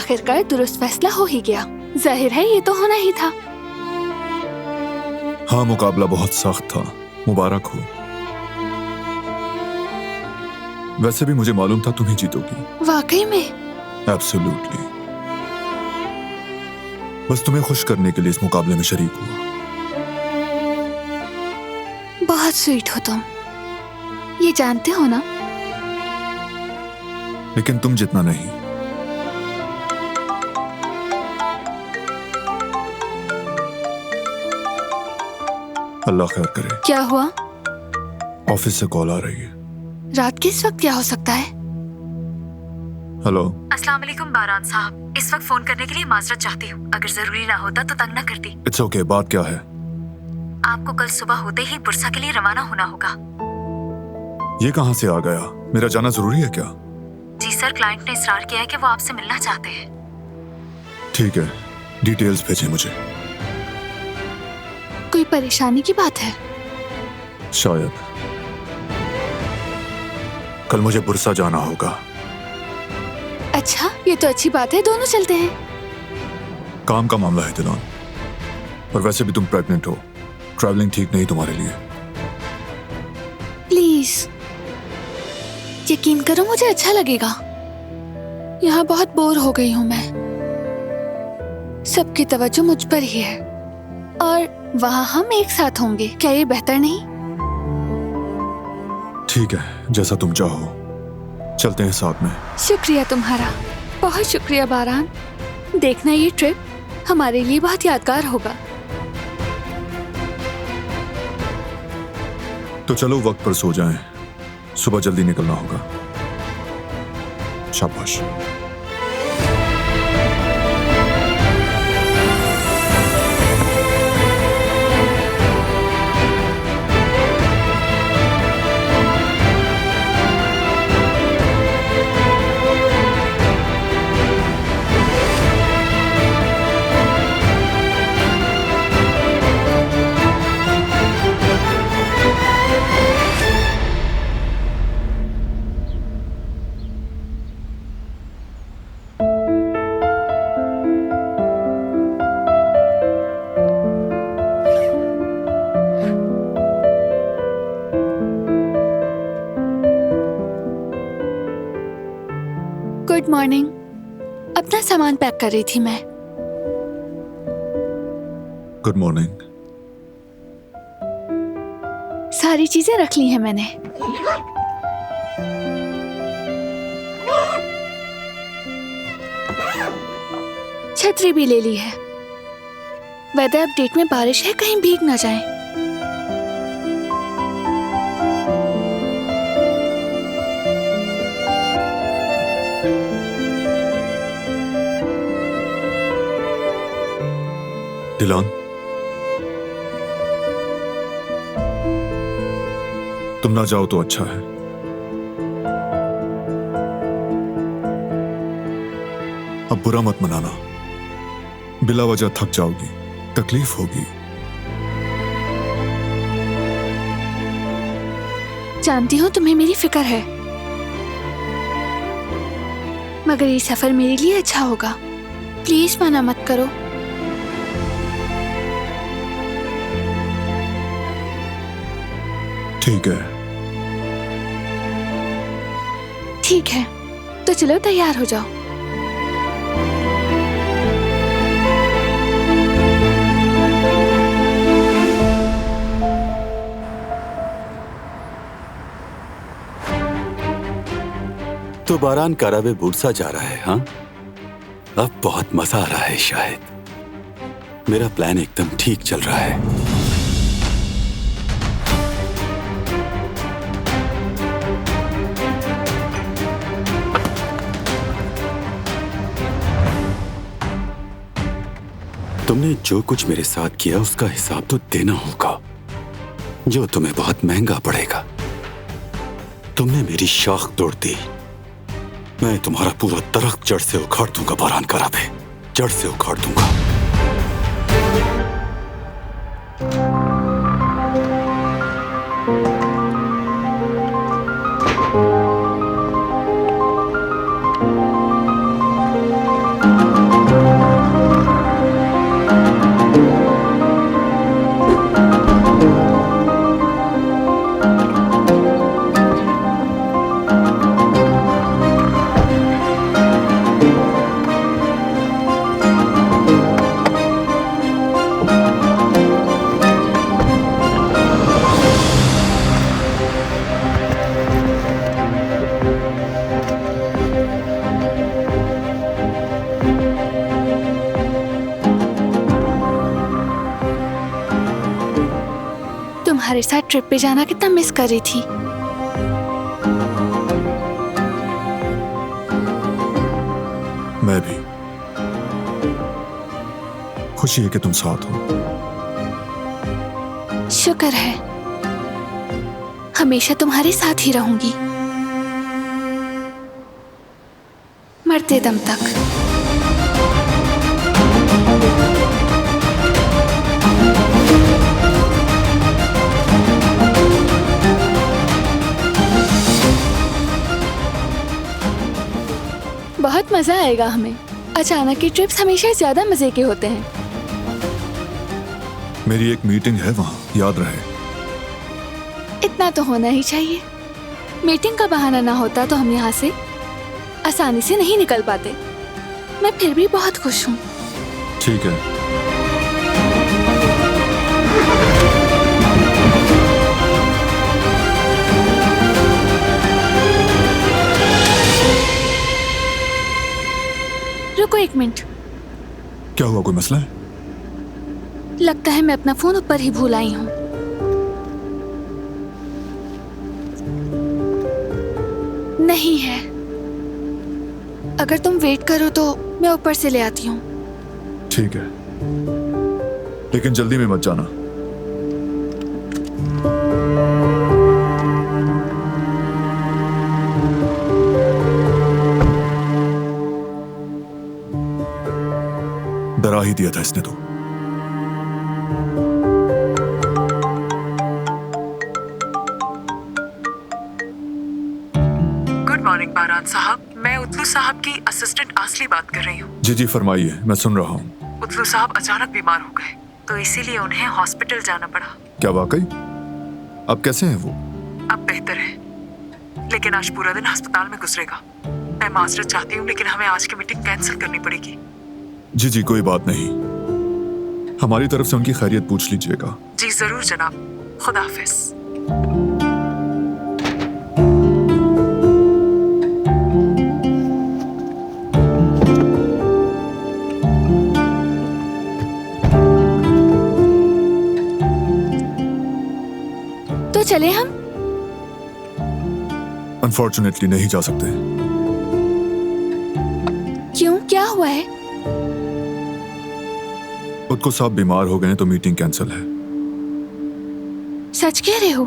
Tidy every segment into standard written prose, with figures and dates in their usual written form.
आखिरकार दुरुस्त फैसला हो ही गया। जाहिर है ये तो होना ही था। हाँ, मुकाबला बहुत सख्त था, मुबारक हो। वैसे भी मुझे मालूम था तुम ही जीतोगी। वाकई में? एब्सोल्युटली। बस तुम्हें खुश करने के लिए इस मुकाबले में शरीक हुआ। बहुत स्वीट हो तुम, ये जानते हो ना। लेकिन तुम जितना नहीं। अल्लाह खैर करे। क्या हुआ? ऑफिस से कॉल आ रही है। रात के इस वक्त क्या हो सकता है? हेलो। अस्सलाम वालेकुम बारान साहब, इस वक्त फोन करने के लिए माजरत चाहती हूँ। अगर जरूरी ना होता तो तंग ना करती। इट्स ओके, बात क्या है? आपको कल सुबह होते ही बुरसा के लिए रवाना होना होगा। ये कहाँ से आ गया? मेरा जाना जरूरी है क्या? जी सर, क्लाइंट ने इसरार किया है कि वो आपसे मिलना चाहते हैं। ठीक है, डिटेल्स भेजें मुझे। कोई परेशानी की बात है? शायद। कल मुझे बुरसा जाना होगा। अच्छा, ये तो अच्छी बात है, दोनों चलते हैं। काम का मामला है दिलान, और वैसे भी तुम प्रेग्नेंट हो, ट्रैवलिंग ठीक नहीं तुम्हारे लिए। प्लीज यकीन करो, मुझे अच्छा लगेगा। यहाँ बहुत बोर हो गई हूँ मैं। सबकी तवज्जो मुझ पर ही है, और वहाँ हम एक साथ होंगे। क्या ये बेहतर नहीं? ठीक है, जैसा तुम चाहो, चलते हैं साथ में। शुक्रिया तुम्हारा, बहुत शुक्रिया बारान। देखना ये ट्रिप हमारे लिए बहुत यादगार होगा। तो चलो वक्त पर सो जाएं, सुबह जल्दी निकलना होगा। शाबाश। Good morning. अपना सामान पैक कर रही थी मैं। Good morning. सारी चीजें रख ली हैं मैंने। छतरी भी ले ली है। वेदर अपडेट में बारिश है, कहीं भीग ना जाए। दिलान, तुम ना जाओ तो अच्छा है। अब बुरा मत मनाना, बिला वजह थक जाओगी, तकलीफ होगी। जानती हूँ तुम्हें मेरी फिक्र है, मगर ये सफर मेरे लिए अच्छा होगा। प्लीज मना मत करो। ठीक है। ठीक है, तो चलो तैयार हो जाओ। तो बारान करावे बुरसा जा रहा है? हाँ, अब बहुत मजा आ रहा है। शायद मेरा प्लान एकदम ठीक चल रहा है। तुमने जो कुछ मेरे साथ किया उसका हिसाब तो देना होगा, जो तुम्हें बहुत महंगा पड़ेगा। तुमने मेरी शाख तोड़ दी, मैं तुम्हारा पूरा दरख्त जड़ से उखाड़ दूंगा बारान करावे, जड़ से उखाड़ दूंगा। तुम्हारे साथ ट्रिप पे जाना कितना मिस कर रही थी। मैं भी। खुशी है कि तुम साथ हो। शुक्र है, हमेशा तुम्हारे साथ ही रहूंगी, मरते दम तक। बहुत मजा आएगा हमें। अचानक की ट्रिप्स हमेशा ज्यादा मजे के होते हैं। मेरी एक मीटिंग है वहां, याद रहे। इतना तो होना ही चाहिए। मीटिंग का बहाना ना होता तो हम यहाँ से आसानी से नहीं निकल पाते। मैं फिर भी बहुत खुश हूँ। ठीक है। रुको एक मिनट। क्या हुआ, कोई मसला है? लगता है मैं अपना फोन ऊपर ही भूल आई हूँ। नहीं है। अगर तुम वेट करो तो मैं ऊपर से ले आती हूँ। ठीक है, लेकिन जल्दी में मत जाना। डरा ही दिया था इसने तो। गुड मॉर्निंग बारान साहब, मैं उतलू साहब की असिस्टेंट आसली बात कर रही हूँ। जी जी फरमाइए, मैं सुन रहा हूँ। उतलू साहब अचानक बीमार हो गए, तो इसीलिए उन्हें हॉस्पिटल जाना पड़ा। क्या वाकई? अब कैसे हैं वो? अब बेहतर है, लेकिन आज पूरा दिन अस्पताल में गुजरेगा। मैं माजरत चाहती हूँ, लेकिन हमें आज की मीटिंग कैंसिल करनी पड़ेगी। जी जी कोई बात नहीं, हमारी तरफ से उनकी खैरियत पूछ लीजिएगा। जी जरूर जनाब, खुदा हाफिज। तो चले हम? अनफॉर्चुनेटली नहीं जा सकते। क्यों, क्या हुआ है? उनको साहब बीमार हो गए हैं तो मीटिंग कैंसिल है। सच कह रहे हो?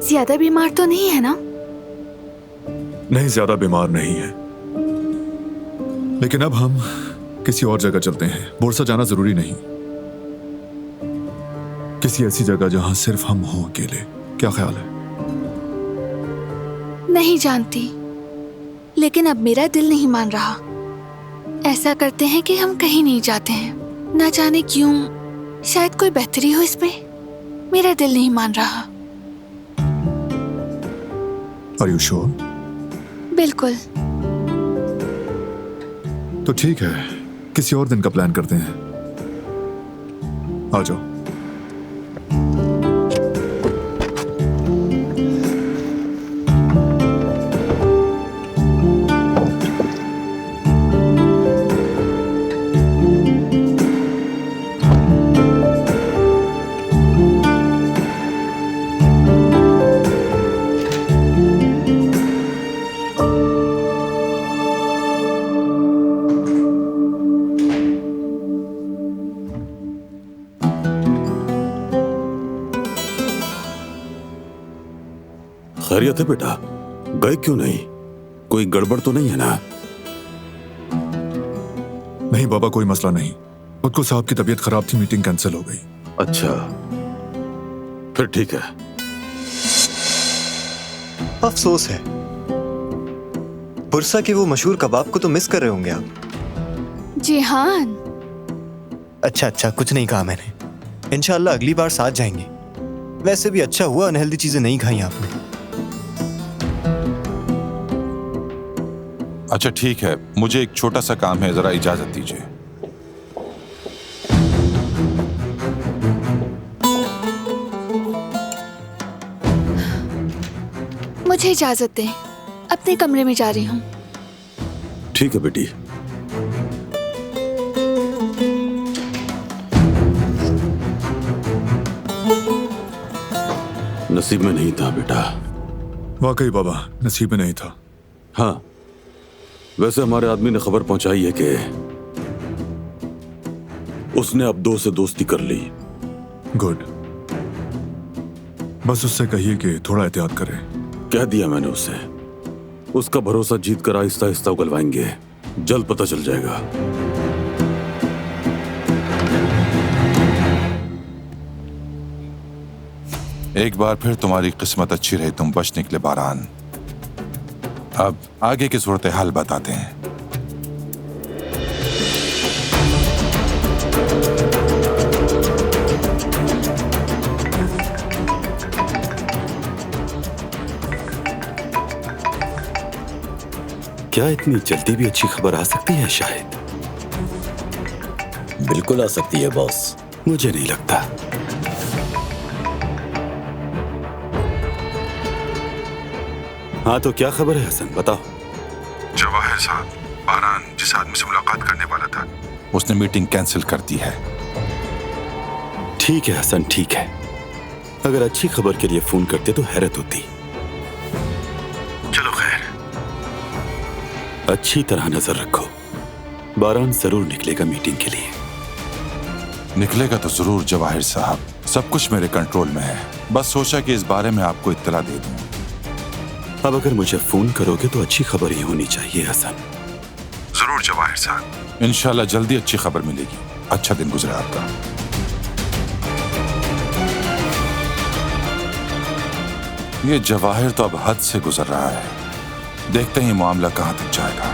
ज्यादा बीमार तो नहीं है ना? नहीं, ज्यादा बीमार नहीं है, लेकिन अब हम किसी और जगह चलते हैं। बोरसा जाना जरूरी नहीं, किसी ऐसी जगह जहां सिर्फ हम हों अकेले। क्या ख्याल है? नहीं जानती, लेकिन अब मेरा दिल नहीं मान रहा। ऐसा करते हैं कि हम कहीं नहीं जाते हैं। ना जाने क्यों, शायद कोई बेहतरी हो इसमें। मेरा दिल नहीं मान रहा। Are you sure? बिल्कुल। तो ठीक है, किसी और दिन का प्लान करते हैं। आ जाओ। खैरियत है बेटा? गए क्यों नहीं? कोई गड़बड़ तो नहीं है ना? नहीं बाबा, कोई मसला नहीं। उनको साहब की तबीयत खराब थी, मीटिंग कैंसिल हो गई। अच्छा, फिर ठीक है। अफसोस है, बुरसा के वो मशहूर कबाब को तो मिस कर रहे होंगे आप। जी हाँ। अच्छा अच्छा, कुछ नहीं कहा मैंने। इंशाल्लाह अगली बार साथ जाएंगे। वैसे भी अच्छा हुआ अनहेल्दी चीजें नहीं खाई आपने। अच्छा ठीक है, मुझे एक छोटा सा काम है, जरा इजाजत दीजिए। मुझे इजाजत दें, अपने कमरे में जा रही हूँ। ठीक है बेटी। नसीब में नहीं था बेटा। वाकई बाबा, नसीब में नहीं था। हाँ, वैसे हमारे आदमी ने खबर पहुंचाई है कि उसने अब 2 से दोस्ती कर ली। गुड। बस उससे कहिए कि थोड़ा एहतियात करे। कह दिया मैंने उसे। उसका भरोसा जीत कर आहिस्ता आहिस्ता उगलवाएंगे, जल्द पता चल जाएगा। एक बार फिर तुम्हारी किस्मत अच्छी रही, तुम बच निकले बारान। अब आगे की सूरत हाल बताते हैं। क्या इतनी जल्दी भी अच्छी खबर आ सकती है? शायद। बिल्कुल आ सकती है बॉस। मुझे नहीं लगता। हाँ, तो क्या खबर है हसन, बताओ। जवाहिर साहब, बारान जिस आदमी से मुलाकात करने वाला था, उसने मीटिंग कैंसिल कर दी है। ठीक है हसन, ठीक है। अगर अच्छी खबर के लिए फोन करते तो हैरत होती। चलो खैर, अच्छी तरह नजर रखो। बारान जरूर निकलेगा मीटिंग के लिए। निकलेगा तो जरूर जवाहिर साहब, सब कुछ मेरे कंट्रोल में है। बस सोचा कि इस बारे में आपको इत्तला दे दूं। अब अगर मुझे फोन करोगे तो अच्छी खबर ही होनी चाहिए हसन। जरूर जवाहिर साहब, इंशाल्लाह जल्दी अच्छी खबर मिलेगी। अच्छा दिन गुजरे आपका। ये जवाहिर तो अब हद से गुजर रहा है। देखते हैं ये मामला कहां तक जाएगा।